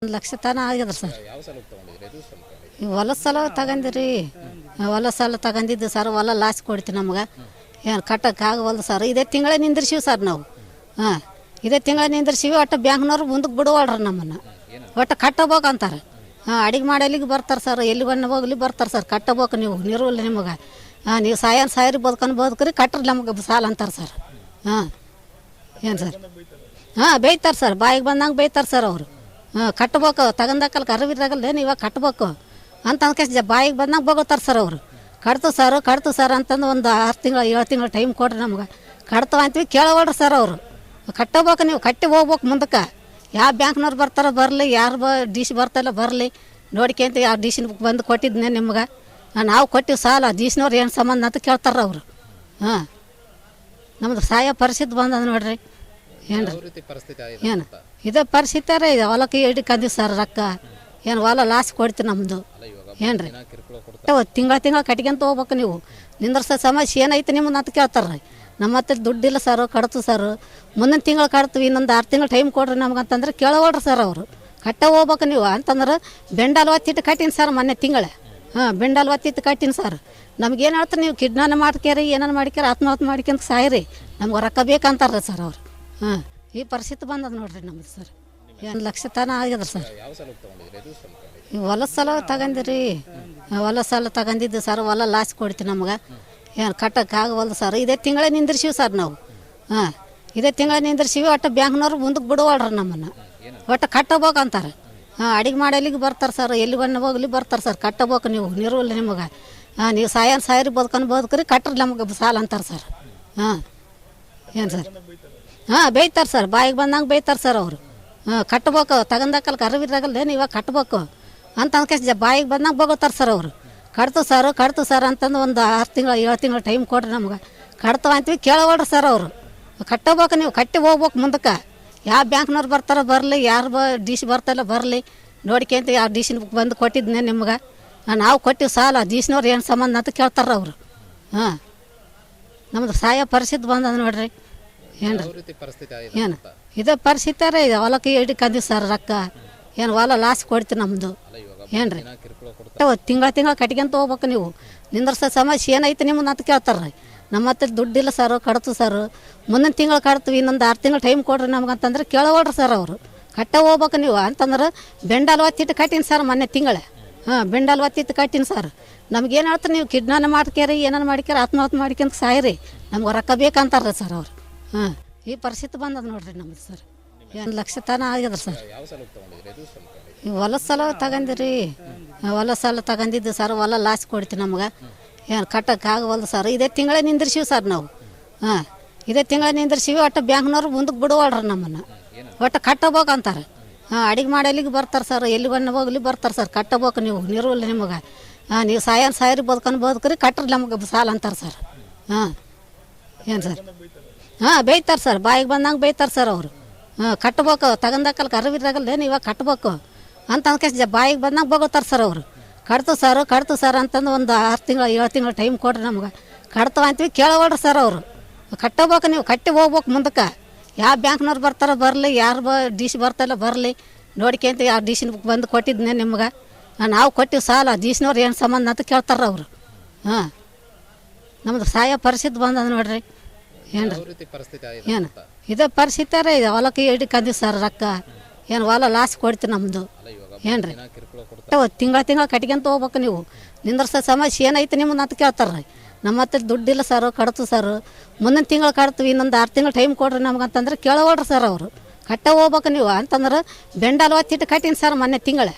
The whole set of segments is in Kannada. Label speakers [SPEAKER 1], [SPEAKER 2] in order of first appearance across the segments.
[SPEAKER 1] 1,00,000 ತನ ಆಗ್ಯದ ಸರ್.
[SPEAKER 2] ಯಾವ ಸಾಲ ತಗೊಂಡಿದ್ರಿ? ಅದು ಸ್ವಲ್ಪ ಹೇಳಿ.
[SPEAKER 1] ಈ ಹೊಲ ಸಾಲ ತಗೊಂಡಿರಿ. ಹೊಲ ಸಾಲ ತಗೊಂಡಿದ್ದು ಸರ್. ಹೊಲ ಲಾಸ್ ಕೊಡ್ತೀವಿ ನಮ್ಗೆ. ಏನು ಕಟ್ಟಕ್ಕೆ ಆಗವಲ್ದು ಸರ್. ಇದೇ ತಿಂಗಳೇ ನಿಂದಿರ್ಸಿವಿ ಸರ್ ನಾವು. ಇದೇ ತಿಂಗಳೇ ನಿಂದಿರ್ಸಿವಿ. ಒಟ್ಟು ಬ್ಯಾಂಕ್ನವ್ರು ಮುಂದಕ್ಕೆ ಬಿಡುವಲ್ರಿ ನಮ್ಮನ್ನು. ಒಟ್ಟು ಕಟ್ಟಬೇಕಂತಾರೆ. ಅಡಿಗೆ ಮಾಡಲಿಕ್ಕೆ ಬರ್ತಾರೆ ಸರ್. ಎಲ್ಲಿ ಬಣ್ಣ ಹೋಗ್ಲಿ ಬರ್ತಾರೆ ಸರ್. ಕಟ್ಟಬೇಕು ನೀವು, ನಿರುವಲ್ಲ ನಿಮಗೆ. ನೀವು ಸಾಯರಿ ಬದುಕ್ರಿ ಕಟ್ರಿ ನಮಗೆ ಸಾಲ ಅಂತಾರೆ ಸರ್. ಏನು ಸರ್? ಬೈತಾರೆ ಸರ್. ಬಾಯಿಗೆ ಬಂದಂಗೆ ಬೈತಾರೆ ಸರ್ ಅವರು. ಕಟ್ಬೇಕು, ತಗೊಂಡಾಕಲ್ಕ ಅರಿವಿರಾಗಲ್ಲ ಇವಾಗ ಕಟ್ಬೇಕು ಅಂತ ಅನ್ಕೇಸಿ ಬಾಯಿಗೆ ಬಂದಂಗೆ ಬಗೋತಾರೆ ಸರ್ ಅವರು. ಕಟ್ತು ಸರ್ ಅಂತಂದು ಒಂದು 6 ತಿಂಗಳು 7 ತಿಂಗಳು ಟೈಮ್ ಕೊಡ್ರಿ ನಮ್ಗೆ. ಕಟ್ತಾವ ಅಂತೀವಿ, ಕೇಳೋಳ್ರಿ ಸರ್ ಅವರು. ಕಟ್ಟಬೇಕು, ನೀವು ಕಟ್ಟಿ ಹೋಗ್ಬೇಕು ಮುಂದಕ್ಕೆ. ಯಾವ ಬ್ಯಾಂಕ್ನವ್ರು ಬರ್ತಾರೋ ಬರಲಿ, ಯಾರು ಡಿ ಸಿ ಬರ್ತಾಯಿಲ್ಲ ಬರಲಿ ನೋಡ್ಕೊಂತ. ಯಾವ ಡಿ ಸಿ ಬಂದು ಕೊಟ್ಟಿದ್ನೆ ನಿಮ್ಗೆ. ನಾವು ಕೊಟ್ಟಿವಿ ಸಾಲ. ಡಿ ಸಿನವ್ರು ಏನು ಸಂಬಂಧ ಅಂತ ಕೇಳ್ತಾರೆ ಅವರು. ನಮ್ದು ಸಹಾಯ ಪರಿಸ್ಥಿತಿ ಬಂದದ ನೋಡ್ರಿ. ಏನು ಏನು ಇದೇ ಪರಿಸ್ಥಿತಿ ರೀ. ಇದು ಹೊಲಕ್ಕೆ ಹಿಡಿಕಂದಿವಿ ಸರ್ ರೊಕ್ಕ. ಏನು ಹೊಲ ಲಾಸ್ ಕೊಡ್ತೀವಿ ನಮ್ಮದು. ಏನು ರೀ ತಿಂಗಳ ಕಟ್ಕೊಂತ ಹೋಗ್ಬೇಕು ನೀವು. ನಿಂದ್ರಸ ಸಮಸ್ಯೆ ಏನೈತೆ ನಿಮ್ಮನ್ನ ಅಂತ ಕೇಳ್ತಾರೆ. ನಮ್ಮ ಹತ್ರ ದುಡ್ಡಿಲ್ಲ ಸರ್, ಕಟ್ತು ಸರ್. ಮುಂದಿನ ತಿಂಗಳು ಕಟ್ತೀವಿ, ಇನ್ನೊಂದು 6 ತಿಂಗಳು ಟೈಮ್ ಕೊಡ್ರಿ ನಮ್ಗೆ ಅಂತಂದ್ರೆ ಕೇಳೋಳ್ರಿ ಸರ್ ಅವರು. ಕಟ್ಟ ಹೋಗ್ಬೇಕು ನೀವು ಅಂತಂದ್ರೆ. ಬೆಂಡಲ್ ಒತ್ತಿಟ್ಟು ಕಟ್ಟಿನಿ ಸರ್ ಮೊನ್ನೆ ತಿಂಗಳೇ. ಬೆಂಡಲ್ ಒತ್ತಿಟ್ಟು ಕಟ್ಟಿನಿ ಸರ್. ನಮ್ಗೇನು ಹೇಳ್ತಾರೆ, ನೀವು ಕಿಡ್ನಾನ ಮಾಡ್ಕ್ಯಾರಿ ಏನಾರು ಮಾಡ್ಕ್ಯಾರ ಆತ್ಮಹತ್ಯೆ ಮಾಡ್ಕೊಂತ ಸಾಯಿರಿ, ನಮ್ಗೆ ರೊಕ್ಕ ಬೇಕಂತಾರ್ರಿ ಸರ್ ಅವರು. ಈ ಪರಿಸ್ಥಿತಿ ಬಂದದ ನೋಡ್ರಿ ನಮ್ದು ಸರ್. 1,00,000 ತನ ಆಗ್ಯದ ಸರ್.
[SPEAKER 2] ಯಾವ ಸಾಲ ತಗೊಂಡಿದ್ರಿ? ಅದು ಸ್ವಲ್ಪ ಹೇಳಿ.
[SPEAKER 1] ಈ ಹೊಲ ಸಾಲ ತಗೊಂಡಿರಿ. ಹೊಲ ಸಾಲ ತಗೊಂಡಿದ್ದು ಸರ್. ಹೊಲ ಲಾಸ್ ಕೊಡ್ತೀವಿ ನಮ್ಗೆ. ಏನು ಕಟ್ಟಕ್ಕೆ ಆಗವಲ್ದು ಸರ್. ಇದೇ ತಿಂಗಳೇ ನಿಂದಿರ್ಸಿವಿ ಸರ್ ನಾವು. ಇದೇ ತಿಂಗಳೇ ನಿಂದಿರ್ಸಿವಿ. ಒಟ್ಟು ಬ್ಯಾಂಕ್ನವ್ರು ಮುಂದಕ್ಕೆ ಬಿಡುವಲ್ರಿ ನಮ್ಮನ್ನು. ಒಟ್ಟು ಕಟ್ಟಬೇಕಂತಾರೆ. ಅಡಿಗೆ ಮಾಡಲಿಕ್ಕೆ ಬರ್ತಾರೆ ಸರ್. ಎಲ್ಲಿ ಬಣ್ಣ ಹೋಗ್ಲಿ ಬರ್ತಾರೆ ಸರ್. ಕಟ್ಟಬೇಕು ನೀವು, ನಿರುವಲ್ಲ ನಿಮಗೆ. ನೀವು ಸಾಯರಿ ಬದುಕ್ರಿ ಕಟ್ರಿ ನಮಗೆ ಸಾಲ ಅಂತಾರೆ ಸರ್. ಏನು ಸರ್? ಬೈತಾರೆ ಸರ್. ಬಾಯಿಗೆ ಬಂದಂಗೆ ಬೈತಾರೆ ಸರ್ ಅವರು. ಕಟ್ಬೇಕು, ತಗೊಂಡಾಕಲ್ಕ ಅರಿವಿರಾಗಲ್ಲ ಇವಾಗ ಕಟ್ಬೇಕು ಅಂತ ಅನ್ಕೇಸಿ ಬಾಯಿಗೆ ಬಂದಂಗೆ ಬಗೋತಾರೆ ಸರ್ ಅವರು. ಕಟ್ತು ಸರ್ ಅಂತಂದು ಒಂದು 6 ತಿಂಗಳು 7 ತಿಂಗಳು ಟೈಮ್ ಕೊಡ್ರಿ ನಮ್ಗೆ. ಕಟ್ತಾವ ಅಂತೀವಿ, ಕೇಳೋಳ್ರಿ ಸರ್ ಅವರು. ಕಟ್ಟಬೇಕು, ನೀವು ಕಟ್ಟಿ ಹೋಗ್ಬೇಕು ಮುಂದಕ್ಕೆ. ಯಾವ ಬ್ಯಾಂಕ್ನವ್ರು ಬರ್ತಾರೋ ಬರಲಿ, ಯಾರು ಡಿ ಸಿ ಬರ್ತಾಯಿಲ್ಲ ಬರಲಿ ನೋಡ್ಕೊಂತ. ಯಾವ ಡಿ ಸಿ ಬಂದು ಕೊಟ್ಟಿದ್ನೆ ನಿಮ್ಗೆ. ನಾವು ಕೊಟ್ಟಿವಿ ಸಾಲ. ಡಿ ಸಿನವ್ರು ಏನು ಸಂಬಂಧ ಅಂತ ಕೇಳ್ತಾರೆ ಅವರು. ನಮ್ದು ಸಹಾಯ ಪರಿಸ್ಥಿತಿ ಬಂದದ ನೋಡ್ರಿ. ಏನು ಏನು ಇದೇ ಪರಿಸ್ಥಿತಿ ರೀ. ಇದು ಹೊಲಕ್ಕೆ ಹಿಡಿಕಂದಿವಿ ಸರ್ ರೊಕ್ಕ. ಏನು ಹೊಲ ಲಾಸ್ ಕೊಡ್ತೀವಿ ನಮ್ಮದು. ಏನು ರೀ ತಿಂಗಳ ಕಟ್ಕೊಂತ ಹೋಗ್ಬೇಕು ನೀವು. ನಿಂದ್ರಸ ಸಮಸ್ಯೆ ಏನೈತೆ ನಿಮ್ಮನ್ನ ಅಂತ ಕೇಳ್ತಾರೆ. ನಮ್ಮ ಹತ್ರ ದುಡ್ಡಿಲ್ಲ ಸರ್, ಕಟ್ತು ಸರ್. ಮುಂದಿನ ತಿಂಗಳು ಕಟ್ತೀವಿ, ಇನ್ನೊಂದು 6 ತಿಂಗಳು ಟೈಮ್ ಕೊಡ್ರಿ ನಮ್ಗೆ ಅಂತಂದ್ರೆ ಕೇಳೋಳ್ರಿ ಸರ್ ಅವರು. ಕಟ್ಟ ಹೋಗ್ಬೇಕು ನೀವು ಅಂತಂದ್ರೆ. ಬೆಂಡಲ್ ಒತ್ತಿಟ್ಟು ಕಟ್ಟಿನಿ ಸರ್ ಮೊನ್ನೆ ತಿಂಗಳೇ. ಬೆಂಡಲ್ ಒತ್ತಿಟ್ಟು ಕಟ್ಟಿನಿ ಸರ್. ನಮ್ಗೇನು ಹೇಳ್ತಾರೆ, ನೀವು ಕಿಡ್ನಾನ ಮಾಡ್ಕ್ಯಾರಿ ಏನಾರು ಮಾಡ್ಕ್ಯಾರ ಆತ್ಮಹತ್ಯೆ ಮಾಡ್ಕೊಂತ ಸಾಯಿರಿ, ನಮ್ಗೆ ರೊಕ್ಕ ಬೇಕಂತಾರ್ರಿ ಸರ್ ಅವರು. ಈ ಪರಿಸ್ಥಿತಿ ಬಂದದ ನೋಡ್ರಿ ನಮ್ದು ಸರ್. 1,00,000 ತನ ಆಗ್ಯದ ಸರ್.
[SPEAKER 2] ಯಾವ ಸಾಲ ತಗೊಂಡಿದ್ರಿ? ಅದು ಸ್ವಲ್ಪ ಹೇಳಿ.
[SPEAKER 1] ಈ ಹೊಲ ಸಾಲ ತಗೊಂಡಿರಿ. ಹೊಲ ಸಾಲ ತಗೊಂಡಿದ್ದು ಸರ್. ಹೊಲ ಲಾಸ್ ಕೊಡ್ತೀವಿ ನಮ್ಗೆ. ಏನು ಕಟ್ಟಕ್ಕೆ ಆಗವಲ್ದು ಸರ್. ಇದೇ ತಿಂಗಳೇ ನಿಂದಿರ್ಸಿವಿ ಸರ್ ನಾವು. ಇದೇ ತಿಂಗಳೇ ನಿಂದಿರ್ಸಿವಿ. ಒಟ್ಟು ಬ್ಯಾಂಕ್ನವ್ರು ಮುಂದಕ್ಕೆ ಬಿಡುವಲ್ರಿ ನಮ್ಮನ್ನು. ಒಟ್ಟು ಕಟ್ಟಬೇಕಂತಾರೆ. ಅಡಿಗೆ ಮಾಡಲಿಕ್ಕೆ ಬರ್ತಾರೆ ಸರ್. ಎಲ್ಲಿ ಬಣ್ಣ ಹೋಗ್ಲಿ ಬರ್ತಾರೆ ಸರ್. ಕಟ್ಟಬೇಕು ನೀವು, ನಿರುವಲ್ಲ ನಿಮಗೆ. ನೀವು ಸಾಯರಿ ಬದುಕ್ರಿ ಕಟ್ರಿ ನಮಗೆ ಸಾಲ ಅಂತಾರೆ ಸರ್. ಏನು ಸರ್? ಬೈತಾರೆ ಸರ್. ಬಾಯಿಗೆ ಬಂದಂಗೆ ಬೈತಾರೆ ಸರ್ ಅವರು. ಕಟ್ಬೇಕು, ತಗೊಂಡಾಕಲ್ಕ ಅರಿವಿರಾಗಲ್ಲ ಇವಾಗ ಕಟ್ಬೇಕು ಅಂತ ಅನ್ಕೇಸಿ ಬಾಯಿಗೆ ಬಂದಂಗೆ ಬಗೋತಾರೆ ಸರ್ ಅವರು. ಕಟ್ತು ಸರ್ ಅಂತಂದು ಒಂದು 6 ತಿಂಗಳು 7 ತಿಂಗಳು ಟೈಮ್ ಕೊಡ್ರಿ ನಮ್ಗೆ. ಕಟ್ತಾವ ಅಂತೀವಿ, ಕೇಳೋಳ್ರಿ ಸರ್ ಅವರು. ಕಟ್ಟಬೇಕು, ನೀವು ಕಟ್ಟಿ ಹೋಗ್ಬೇಕು ಮುಂದಕ್ಕೆ. ಯಾವ ಬ್ಯಾಂಕ್ನವ್ರು ಬರ್ತಾರೋ ಬರಲಿ, ಯಾರು ಡಿ ಸಿ ಬರ್ತಾಯಿಲ್ಲ ಬರಲಿ ನೋಡ್ಕೊಂತ. ಯಾವ ಡಿ ಸಿ ಬಂದು ಕೊಟ್ಟಿದ್ನೆ ನಿಮ್ಗೆ. ನಾವು ಕೊಟ್ಟಿವಿ ಸಾಲ. ಡಿ ಸಿನವ್ರು ಏನು ಸಂಬಂಧ ಅಂತ ಕೇಳ್ತಾರೆ ಅವರು. ನಮ್ದು ಸಹಾಯ ಪರಿಸ್ಥಿತಿ ಬಂದದ ನೋಡ್ರಿ. ಏನು ಏನು ಇದೇ ಪರಿಸ್ಥಿತಿ ರೀ. ಇದು ಹೊಲಕ್ಕೆ ಹಿಡಿಕಂದಿವಿ ಸರ್ ರೊಕ್ಕ. ಏನು ಹೊಲ ಲಾಸ್ ಕೊಡ್ತೀವಿ ನಮ್ಮದು. ಏನು ರೀ ತಿಂಗಳ ಕಟ್ಕೊಂತ ಹೋಗ್ಬೇಕು ನೀವು. ನಿಂದ್ರಸ ಸಮಸ್ಯೆ ಏನೈತೆ ನಿಮ್ಮನ್ನ ಅಂತ ಕೇಳ್ತಾರೆ. ನಮ್ಮ ಹತ್ರ ದುಡ್ಡಿಲ್ಲ ಸರ್, ಕಟ್ತು ಸರ್. ಮುಂದಿನ ತಿಂಗಳು ಕಟ್ತೀವಿ, ಇನ್ನೊಂದು 6 ತಿಂಗಳು ಟೈಮ್ ಕೊಡ್ರಿ ನಮ್ಗೆ ಅಂತಂದ್ರೆ ಕೇಳೋಳ್ರಿ ಸರ್ ಅವರು. ಕಟ್ಟ ಹೋಗ್ಬೇಕು ನೀವು ಅಂತಂದ್ರೆ. ಬೆಂಡಲ್ ಒತ್ತಿಟ್ಟು ಕಟ್ಟಿನಿ ಸರ್ ಮೊನ್ನೆ ತಿಂಗಳೇ.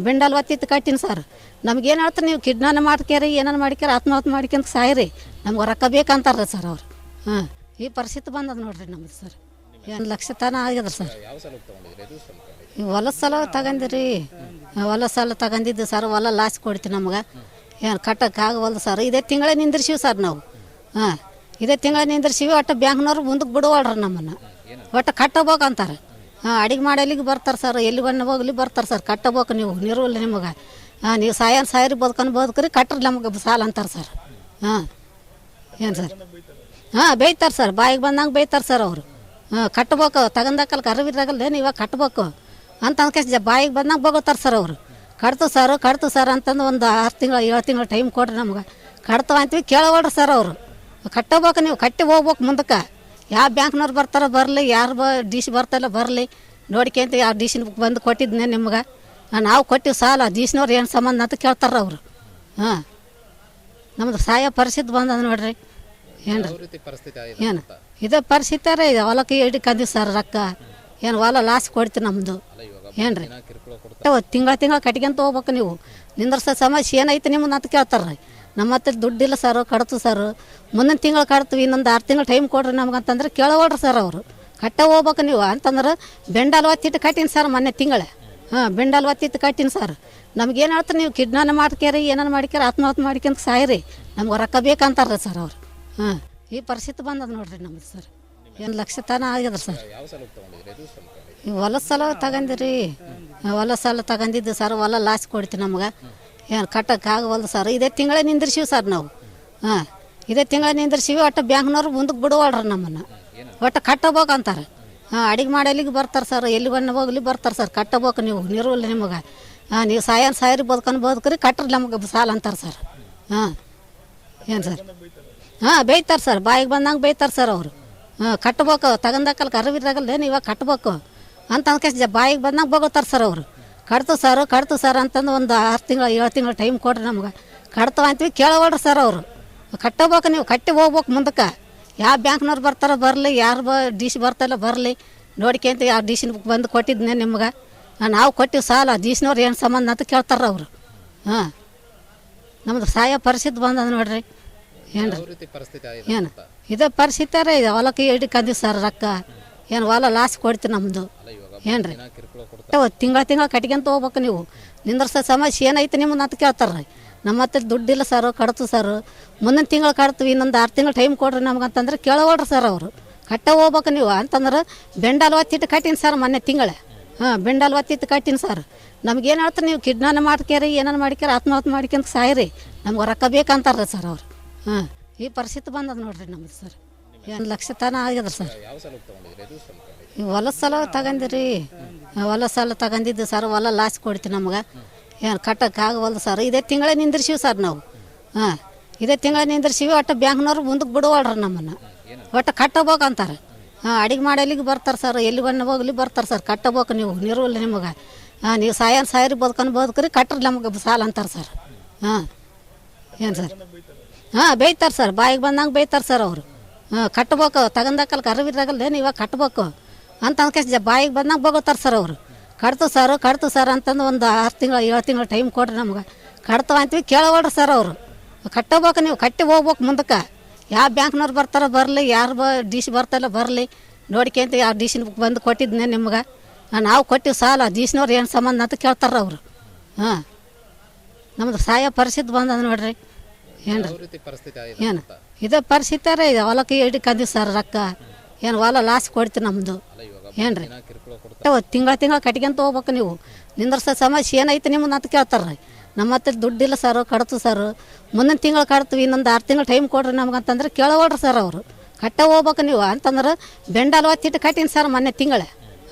[SPEAKER 1] ಬೆಂಡಲ್ ಒತ್ತಿಟ್ಟು ಕಟ್ಟಿನಿ ಸರ್. ನಮ್ಗೇನು ಹೇಳ್ತಾರೆ, ನೀವು ಕಿಡ್ನಾನ ಮಾಡ್ಕ್ಯಾರಿ ಏನಾರು ಮಾಡ್ಕ್ಯಾರ ಆತ್ಮಹತ್ಯೆ ಮಾಡ್ಕೊಂತ ಸಾಯಿರಿ, ನಮ್ಗೆ ರೊಕ್ಕ ಬೇಕಂತಾರ್ರಿ ಸರ್ ಅವರು. ಈ ಪರಿಸ್ಥಿತಿ ಬಂದದ ನೋಡ್ರಿ ನಮ್ದು ಸರ್. 1,00,000 ತನ ಆಗ್ಯದ ಸರ್.
[SPEAKER 2] ಯಾವ ಸಾಲ ತಗೊಂಡಿದ್ರಿ? ಅದು ಸ್ವಲ್ಪ ಹೇಳಿ.
[SPEAKER 1] ಈ ಹೊಲ ಸಾಲ ತಗೊಂಡಿರಿ. ಹೊಲ ಸಾಲ ತಗೊಂಡಿದ್ದು ಸರ್. ಹೊಲ ಲಾಸ್ ಕೊಡ್ತೀವಿ ನಮ್ಗೆ. ಏನು ಕಟ್ಟಕ್ಕೆ ಆಗವಲ್ದು ಸರ್. ಇದೇ ತಿಂಗಳೇ ನಿಂದಿರ್ಸಿವಿ ಸರ್ ನಾವು. ಇದೇ ತಿಂಗಳೇ ನಿಂದಿರ್ಸಿವಿ. ಒಟ್ಟು ಬ್ಯಾಂಕ್ನವ್ರು ಮುಂದಕ್ಕೆ ಬಿಡುವಲ್ರಿ ನಮ್ಮನ್ನು. ಒಟ್ಟು ಕಟ್ಟಬೇಕಂತಾರೆ. ಅಡಿಗೆ ಮಾಡಲಿಕ್ಕೆ ಬರ್ತಾರೆ ಸರ್. ಎಲ್ಲಿ ಬಣ್ಣ ಹೋಗ್ಲಿ ಬರ್ತಾರೆ ಸರ್. ಕಟ್ಟಬೇಕು ನೀವು, ನಿರುವಲ್ಲ ನಿಮಗೆ. ನೀವು ಸಾಯರಿ ಬದುಕ್ರಿ ಕಟ್ರಿ ನಮಗೆ ಸಾಲ ಅಂತಾರೆ ಸರ್. ಏನು ಸರ್? ಬೈತಾರೆ ಸರ್. ಬಾಯಿಗೆ ಬಂದಂಗೆ ಬೈತಾರೆ ಸರ್ ಅವರು. ಕಟ್ಬೇಕು, ತಗೊಂಡಾಕಲ್ಕ ಅರಿವಿರಾಗಲ್ಲ ಇವಾಗ ಕಟ್ಬೇಕು ಅಂತ ಅಂದ್ಕೆ ಬಾಯಿಗೆ ಬಂದಾಗ ಬಗೋತಾರೆ ಸರ್ ಅವರು. ಕಟ್ತು ಸರ್ ಅಂತಂದು ಒಂದು 6 ತಿಂಗಳು 7 ತಿಂಗಳು ಟೈಮ್ ಕೊಡ್ರಿ ನಮ್ಗೆ. ಕಟ್ತವ ಅಂತೀವಿ ಕೇಳವಲ್ರಿ ಸರ್ ಅವರು. ಕಟ್ಟಬೇಕು, ನೀವು ಕಟ್ಟಿ ಹೋಗ್ಬೇಕು ಮುಂದಕ್ಕೆ. ಯಾವ ಬ್ಯಾಂಕ್ನವ್ರು ಬರ್ತಾರೋ ಬರಲಿ, ಯಾರು ಡಿ ಸಿ ಬರ್ತಾಯಿಲ್ಲ ಬರಲಿ ನೋಡ್ಕೊಂತ ಯಾವ ಡಿ ಸಿನ ಬಂದು ಕೊಟ್ಟಿದ್ನೆ ನಿಮ್ಗೆ. ನಾವು ಕೊಟ್ಟಿವಿ ಸಾಲ, ಡಿ ಸಿನವ್ರು ಏನು ಸಂಬಂಧ ಅಂತ ಕೇಳ್ತಾರ ಅವರು. ಹಾಂ, ನಮ್ದು ಸಹಾಯ ಪರಿಸ್ಥಿತಿ ಬಂದದ ನೋಡ್ರಿ. ಏನು
[SPEAKER 2] ಯಾವ ರೀತಿ ಪರಿಸ್ಥಿತಿ ಆಗಿದೆ
[SPEAKER 1] ಏನು
[SPEAKER 2] ಅಂತ?
[SPEAKER 1] ಇದೇ ಪರಿಸ್ಥಿತಿ ರೀ. ಹೊಲಕ್ಕೆ ಹಿಡ್ಕಂದಿವಿ ಸರ್ ರೊಕ್ಕ. ಏನು ಹೊಲ ಲಾಸ್ ಕೊಡ್ತೀವಿ ನಮ್ಮದು.
[SPEAKER 2] ಅಲ್ಲ, ಇವಾಗ
[SPEAKER 1] ಏನು ರೀ,
[SPEAKER 2] ದಿನ ಕಿರುಕುಳ ಕೊಡ್ತಾರೆ.
[SPEAKER 1] ತಿಂಗಳ ಕಟ್ಕೊಂತ ಹೋಗ್ಬೇಕು ನೀವು. ನಿಂದ್ರಸೋ ಸಮಸ್ಯೆ ಏನೈತೆ ನಿಮ್ಮನ್ನ ಅಂತ ಕೇಳ್ತಾರೆ. ನಮ್ಮ ಹತ್ರ ದುಡ್ಡಿಲ್ಲ ಸರ್, ಕಟ್ತು ಸರ್, ಮುಂದಿನ ತಿಂಗಳು ಕಟ್ತೀವಿ, ಇನ್ನೊಂದು 6 ತಿಂಗಳು ಟೈಮ್ ಕೊಡ್ರಿ ನಮ್ಗಂತಂದ್ರೆ ಕೇಳವಲ್ರಿ ಸರ್ ಅವರು. ಹೋಗ್ಬೇಕು ನೀವು ಅಂತಂದ್ರೆ ಬೆಂಡಲ್ ಒತ್ತಿಟ್ಟು ಕಟ್ಟಿನಿ ಸರ್ ಮೊನ್ನೆ ತಿಂಗಳ. ಹಾಂ, ಬೆಂಡಲ್ ಒತ್ತಿಟ್ಟು ಕಟ್ಟಿನಿ ಸರ್. ನಮ್ಗೇನು ಹೇಳ್ತಾರೆ, ನೀವು ಕಿಡ್ನಾನ ಮಾಡ್ಕ್ಯಾರಿ ಏನಾರು ಮಾಡ್ಕ್ಯಾರ ಆತ್ಮಹತ್ಯೆ ಮಾಡ್ಕೊಂತ ಸಾಯ್ರಿ, ನಮ್ಗೆ ರೊಕ್ಕ ಬೇಕಂತಾರ ಸರ್ ಅವ್ರು. ಹಾಂ, ಈ ಪರಿಸ್ಥಿತಿ ಬಂದದ ನೋಡ್ರಿ ನಮ್ದು ಸರ್. 1 ಲಕ್ಷ ತನ ಆಗ್ಯದ ಸರ್.
[SPEAKER 2] ಯಾವ ಸಾಲ ತಗೊಂಡಿದ್ರಿ? ಅದು ಸ್ವಲ್ಪ ಹೇಳಿ.
[SPEAKER 1] ಈ ಹೊಲದ ಸಾಲ ತಗೊಂಡಿರಿ. ಹೊಲ ಸಾಲ ತಗೊಂಡಿದ್ದು ಸರ್, ಹೊಲ ಲಾಸ್ ಕೊಡ್ತೀವಿ ನಮ್ಗೆ. ಏನು ಕಟ್ಟೋಕ್ಕಾಗವಲ್ದು ಸರ್. ಇದೇ ತಿಂಗಳೇ ನಿಂದಿರ್ಸಿವಿ ಸರ್ ನಾವು. ಹಾಂ, ಇದೇ ತಿಂಗಳೇ ನಿಂದಿರ್ಸಿವಿ. ಒಟ್ಟು ಬ್ಯಾಂಕ್ನವ್ರು ಮುಂದಕ್ಕೆ ಬಿಡುವಲ್ರಿ ನಮ್ಮನ್ನು. ಒಟ್ಟು ಕಟ್ಟಬೇಕು ಅಂತಾರೆ. ಹಾಂ, ಅಡಿಗೆ ಮಾಡಲಿಕ್ಕೆ ಬರ್ತಾರೆ ಸರ್, ಎಲ್ಲಿ ಬಣ್ಣ ಹೋಗ್ಲಿ ಬರ್ತಾರೆ ಸರ್. ಕಟ್ಟಬೇಕು ನೀವು, ನಿರುವಲ್ಲ ನಿಮಗೆ. ಹಾಂ, ನೀವು ಸಾಯರಿ ಬದುಕ್ರಿ, ಕಟ್ಟ್ರಿ ನಮಗೆ ಸಾಲ ಅಂತಾರೆ ಸರ್. ಹಾಂ, ಏನು ಸರ್? ಹಾಂ, ಬೈತಾರೆ ಸರ್, ಬಾಯಿಗೆ ಬಂದಂಗೆ ಬೈತಾರೆ ಸರ್ ಅವರು. ಹಾಂ, ಕಟ್ಬೇಕು, ತಗೊಂಡಾಕಲ್ಲ ಕರವಿರಾಗಲ್ಲ ಏನು ಇವಾಗ ಕಟ್ಬೇಕು ಅಂತ ಅಂದ್ಕೆ ಬಾಯಿಗೆ ಬಂದಂಗೆ ಬಗೋತಾರೆ ಸರ್ ಅವರು. ಕಟ್ತು ಸರ್ ಅಂತಂದು ಒಂದು 6 ತಿಂಗಳು 7 ತಿಂಗಳು ಟೈಮ್ ಕೊಡ್ರಿ ನಮ್ಗೆ. ಕಟ್ತವ ಅಂತೀವಿ ಕೇಳವಲ್ರಿ ಸರ್ ಅವರು. ಕಟ್ಟಬೇಕು, ನೀವು ಕಟ್ಟಿ ಹೋಗ್ಬೇಕು ಮುಂದಕ್ಕೆ. ಯಾವ ಬ್ಯಾಂಕ್ನವ್ರು ಬರ್ತಾರೋ ಬರಲಿ, ಯಾರು ಡಿ ಸಿ ಬರ್ತಾಯಿಲ್ಲ ಬರಲಿ ನೋಡ್ಕೊಂತ ಯಾವ ಡಿ ಸಿನ ಬಂದು ಕೊಟ್ಟಿದ್ನೆ ನಿಮ್ಗೆ. ನಾವು ಕೊಟ್ಟಿವಿ ಸಾಲ, ಡಿ ಸಿನವ್ರು ಏನು ಸಂಬಂಧ ಅಂತ ಕೇಳ್ತಾರ ಅವರು. ಹಾಂ, ನಮ್ದು ಸಹಾಯ ಪರಿಸ್ಥಿತಿ ಬಂದದ ನೋಡ್ರಿ. ಏನು
[SPEAKER 2] ಯಾವ ರೀತಿ ಪರಿಸ್ಥಿತಿ ಆಗಿದೆ
[SPEAKER 1] ಏನು
[SPEAKER 2] ಅಂತ?
[SPEAKER 1] ಇದೇ ಪರಿಸ್ಥಿತಿ ರೀ. ಹೊಲಕ್ಕೆ ಹಿಡ್ಕಂದಿವಿ ಸರ್ ರೊಕ್ಕ. ಏನು ಹೊಲ ಲಾಸ್ ಕೊಡ್ತೀವಿ ನಮ್ಮದು.
[SPEAKER 2] ಅಲ್ಲ, ಇವಾಗ
[SPEAKER 1] ಏನು ರೀ,
[SPEAKER 2] ದಿನ ಕಿರುಕುಳ ಕೊಡ್ತಾರೆ.
[SPEAKER 1] ತಿಂಗಳ ಕಟ್ಕೊಂತ ಹೋಗ್ಬೇಕು ನೀವು. ನಿಂದ್ರಸೋ ಸಮಸ್ಯೆ ಏನೈತೆ ನಿಮ್ಮನ್ನ ಅಂತ ಕೇಳ್ತಾರೆ. ನಮ್ಮ ಹತ್ರ ದುಡ್ಡಿಲ್ಲ ಸರ್, ಕಟ್ತು ಸರ್, ಮುಂದಿನ ತಿಂಗಳು ಕಟ್ತೀವಿ, ಇನ್ನೊಂದು 6 ತಿಂಗಳು ಟೈಮ್ ಕೊಡ್ರಿ ನಮ್ಗಂತಂದ್ರೆ ಕೇಳವಲ್ರಿ ಸರ್ ಅವರು. ಹೋಗ್ಬೇಕು ನೀವು ಅಂತಂದ್ರೆ ಬೆಂಡಲ್ ಒತ್ತಿಟ್ಟು ಕಟ್ಟಿನಿ ಸರ್ ಮೊನ್ನೆ ತಿಂಗಳ. ಹಾಂ, ಬೆಂಡಲ್ ಒತ್ತಿಟ್ಟು ಕಟ್ಟಿನಿ ಸರ್. ನಮ್ಗೇನು ಹೇಳ್ತಾರೆ, ನೀವು ಕಿಡ್ನಾನ ಮಾಡ್ಕ್ಯಾರಿ ಏನಾರು ಮಾಡ್ಕ್ಯಾರ ಆತ್ಮಹತ್ಯೆ ಮಾಡ್ಕೊಂತ ಸಾಯ್ರಿ, ನಮ್ಗೆ ರೊಕ್ಕ ಬೇಕಂತಾರ ಸರ್ ಅವರು. ಹಾಂ, ಈ ಪರಿಸ್ಥಿತಿ ಬಂದದ ನೋಡ್ರಿ ನಮ್ದು ಸರ್. 1 ಲಕ್ಷ ತನ ಆಗ್ಯದ ಸರ್.
[SPEAKER 2] ಯಾವ ಸಾಲ ತಗೊಂಡಿದ್ರಿ? ಅದು ಸ್ವಲ್ಪ ಹೇಳಿ.
[SPEAKER 1] ಈ ಹೊಲದ ಸಾಲ ತಗೊಂಡಿರಿ. ಹೊಲ ಸಾಲ ತಗೊಂಡಿದ್ದು ಸರ್, ಹೊಲ ಲಾಸ್ ಕೊಡ್ತೀವಿ ನಮ್ಗೆ. ಏನು ಕಟ್ಟೋಕ್ಕಾಗವಲ್ದು ಸರ್. ಇದೇ ತಿಂಗಳೇ ನಿಂದಿರ್ಸಿವಿ ಸರ್ ನಾವು. ಹಾಂ, ಇದೇ ತಿಂಗಳೇ ನಿಂದಿರ್ಸಿವಿ. ಒಟ್ಟು ಬ್ಯಾಂಕ್ನವ್ರು ಮುಂದಕ್ಕೆ ಬಿಡುವಲ್ರಿ ನಮ್ಮನ್ನು. ಒಟ್ಟು ಕಟ್ಟಬೇಕು ಅಂತಾರೆ. ಹಾಂ, ಅಡಿಗೆ ಮಾಡಲಿಕ್ಕೆ ಬರ್ತಾರೆ ಸರ್, ಎಲ್ಲಿ ಬಣ್ಣ ಹೋಗ್ಲಿ ಬರ್ತಾರೆ ಸರ್. ಕಟ್ಟಬೇಕು ನೀವು, ನಿರುವಲ್ಲ ನಿಮಗೆ. ಹಾಂ, ನೀವು ಸಾಯರಿ ಬದುಕ್ರಿ, ಕಟ್ಟ್ರಿ ನಮಗೆ ಸಾಲ ಅಂತಾರೆ ಸರ್. ಹಾಂ, ಏನು ಸರ್? ಹಾಂ, ಬೈತಾರೆ ಸರ್, ಬಾಯಿಗೆ ಬಂದಂಗೆ ಬೈತಾರೆ ಸರ್ ಅವರು. ಹಾಂ, ಕಟ್ಬೇಕು, ತಗೊಂಡಾಕಲ್ಲ ಕರವಿರಾಗಲ್ಲ ಏನು ಇವಾಗ ಕಟ್ಬೇಕು ಅಂತ ಅಂದ್ಕೆ ಬಾಯಿಗೆ ಬಂದಂಗೆ ಬಗೋತಾರೆ ಸರ್ ಅವರು. ಕಟ್ತು ಸರ್ ಅಂತಂದು ಒಂದು 6 ತಿಂಗಳು 7 ತಿಂಗಳು ಟೈಮ್ ಕೊಡ್ರಿ ನಮ್ಗೆ. ಕಟ್ತವ ಅಂತೀವಿ ಕೇಳವಲ್ರಿ ಸರ್ ಅವರು. ಕಟ್ಟಬೇಕು, ನೀವು ಕಟ್ಟಿ ಹೋಗ್ಬೇಕು ಮುಂದಕ್ಕೆ. ಯಾವ ಬ್ಯಾಂಕ್ನವ್ರು ಬರ್ತಾರೋ ಬರಲಿ, ಯಾರು ಡಿ ಸಿ ಬರ್ತಾಯಿಲ್ಲ ಬರಲಿ ನೋಡ್ಕೊಂತ ಯಾವ ಡಿ ಸಿನ ಬಂದು ಕೊಟ್ಟಿದ್ನೆ ನಿಮ್ಗೆ. ನಾವು ಕೊಟ್ಟಿವಿ ಸಾಲ, ಡಿ ಸಿನವ್ರು ಏನು ಸಂಬಂಧ ಅಂತ ಕೇಳ್ತಾರ ಅವರು. ಹಾಂ, ನಮ್ದು ಸಹಾಯ ಪರಿಸ್ಥಿತಿ ಬಂದದ ನೋಡ್ರಿ. ಏನು
[SPEAKER 2] ಯಾವ ರೀತಿ ಪರಿಸ್ಥಿತಿ ಆಗಿದೆ
[SPEAKER 1] ಏನು
[SPEAKER 2] ಅಂತ?
[SPEAKER 1] ಇದೇ ಪರಿಸ್ಥಿತಿ ರೀ. ಹೊಲಕ್ಕೆ ಹಿಡ್ಕಂದಿವಿ ಸರ್ ರೊಕ್ಕ. ಏನು ಹೊಲ ಲಾಸ್ ಕೊಡ್ತೀವಿ ನಮ್ಮದು.
[SPEAKER 2] ಅಲ್ಲ, ಇವಾಗ
[SPEAKER 1] ಏನು ರೀ,
[SPEAKER 2] ದಿನ ಕಿರುಕುಳ ಕೊಡ್ತಾರೆ.
[SPEAKER 1] ತಿಂಗಳ ಕಟ್ಕೊಂತ ಹೋಗ್ಬೇಕು ನೀವು. ನಿಂದ್ರಸೋ ಸಮಸ್ಯೆ ಏನೈತೆ ನಿಮ್ಮನ್ನ ಅಂತ ಕೇಳ್ತಾರೆ. ನಮ್ಮ ಹತ್ರ ದುಡ್ಡಿಲ್ಲ ಸರ್, ಕಟ್ತು ಸರ್, ಮುಂದಿನ ತಿಂಗಳು ಕಟ್ತೀವಿ, ಇನ್ನೊಂದು 6 ತಿಂಗಳು ಟೈಮ್ ಕೊಡ್ರಿ ನಮ್ಗಂತಂದ್ರೆ ಕೇಳವಲ್ರಿ ಸರ್ ಅವರು. ಹೋಗ್ಬೇಕು ನೀವು ಅಂತಂದ್ರೆ ಬೆಂಡಲ್ ಒತ್ತಿಟ್ಟು ಕಟ್ಟಿನಿ ಸರ್ ಮೊನ್ನೆ ತಿಂಗಳ.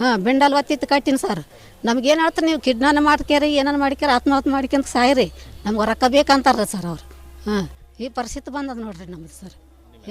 [SPEAKER 1] ಹಾಂ, ಬೆಂಡಲ್ ಒತ್ತಿಟ್ಟು ಕಟ್ಟಿನಿ ಸರ್. ನಮ್ಗೇನು ಹೇಳ್ತಾರೆ, ನೀವು ಕಿಡ್ನಾನ ಮಾಡ್ಕ್ಯಾರಿ ಏನಾರು ಮಾಡ್ಕ್ಯಾರ ಆತ್ಮಹತ್ಯೆ ಮಾಡ್ಕೊಂತ ಸಾಯ್ರಿ, ನಮ್ಗೆ ರೊಕ್ಕ ಬೇಕಂತಾರ ಸರ್ ಅವರು. ಹಾಂ, ಈ ಪರಿಸ್ಥಿತಿ ಬಂದದ ನೋಡ್ರಿ ನಮ್ದು ಸರ್.